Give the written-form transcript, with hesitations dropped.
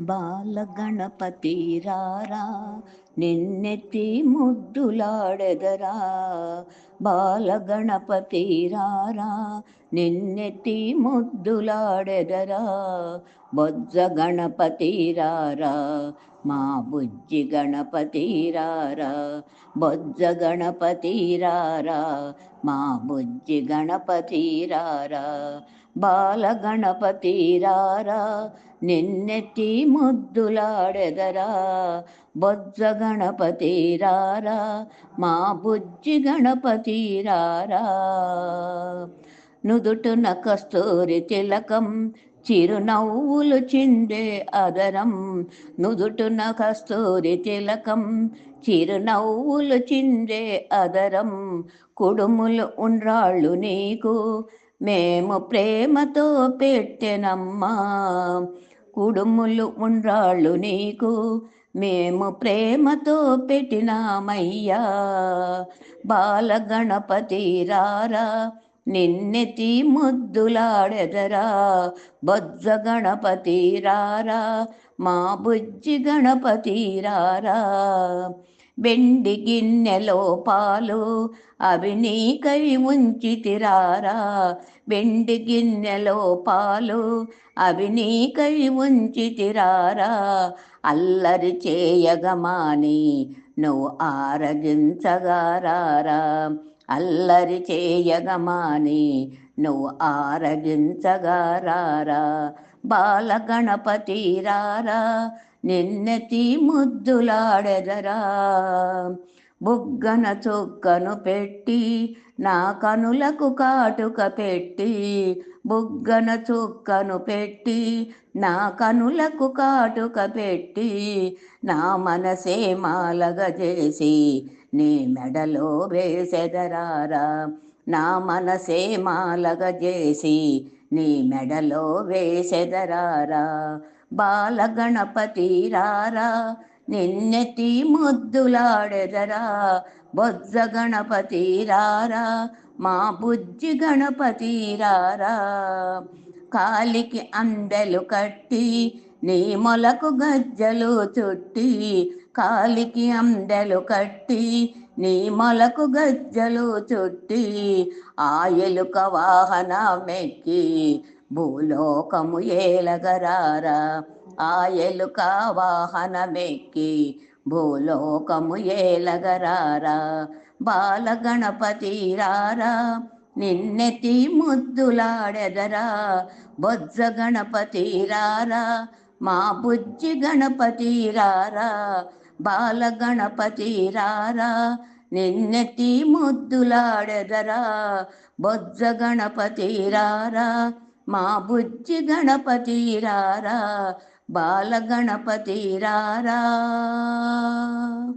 బాలగణపతి రారా నిన్నెత్తి ముద్దులాడెదరా. బాలగణపతి రారా నిన్నెత్తి ముద్దులాడెదరా. బొజ్జ గణపతి రారా మా బుజ్జి గణపతి రారా. బొజ్జ గణపతి రారా మా బుజ్జి గణపతి రారా. బాలగణపతి రారా నిన్నెత్తి ముద్దులాడెదరా. బొజ్జ గణపతి రారా మా బుజ్జి గణపతి రారా. నుదుటున కస్తూరి తిలకం చిరునవ్వులు చిందే అదరం. నుదుటున కస్తూరి తిలకం చిరునవ్వులు చిందే అదరం. కుడుములు ఉండ్రాళ్ళు నీకు మేము ప్రేమతో పెట్టెనమ్మా. కుడుములు ఉండ్రాళ్ళు నీకు మేము ప్రేమతో పెట్టినామయ్యా. బాలగణపతి రారా నిన్నెత్తి ముద్దులాడెదరా. బొజ్జ గణపతి రారా మా బుజ్జి గణపతి రారా. వెండి గిన్నెలో పాలు అవి నీకై ఉంచితిరారా. వెండి గిన్నెలో పాలు అవి నీకై ఉంచితిరారా. అల్లరి చేయగమాని నువ్వు ఆరగించగారారా. అల్లరి చేయగమాని నువ్వు ఆరగించగారారా. బాలగణపతి రారా నిన్నెత్తి ముద్దులాడెదరా. బుగ్గన చుక్కను పెట్టి నా కనులకు కాటుక పెట్టి. బుగ్గన చుక్కను పెట్టి నా కనులకు కాటుక పెట్టి. నా మనసే మాలగ చేసి నీ మెడలో వేసెదరారా. నా మనసే మాలగ చేసి నీ మెడలో వేసెదరారా. బాలగణపతి రారా నిన్నెత్తి ముద్దులాడెదరా. బొజ్జ గణపతి రారా మా బుజ్జి గణపతి రారా. కాలికి అందెలు కట్టి నీ మొలకు గజ్జలు చుట్టి. కాలికి అందెలు కట్టి నీ మొలకు గజ్జలు చుట్టి. ఆ ఎలుక వాహనమెక్కి భూలోకము ఏలగరారా. ఆ ఎలుక వాహనమెక్కి భూలోకము ఏలగరారా. బాలగణపతి రారా నిన్నెత్తి ముద్దులాడెదరా. బొజ్జ గణపతి రారా మా బుజ్జి గణపతి రారా. బాలగణపతి రారా నిన్నెత్తి ముద్దులాడెదరా. బొజ్జ గణపతి రారా మా బుజ్జి గణపతి రారా. బాలగణపతి రారా.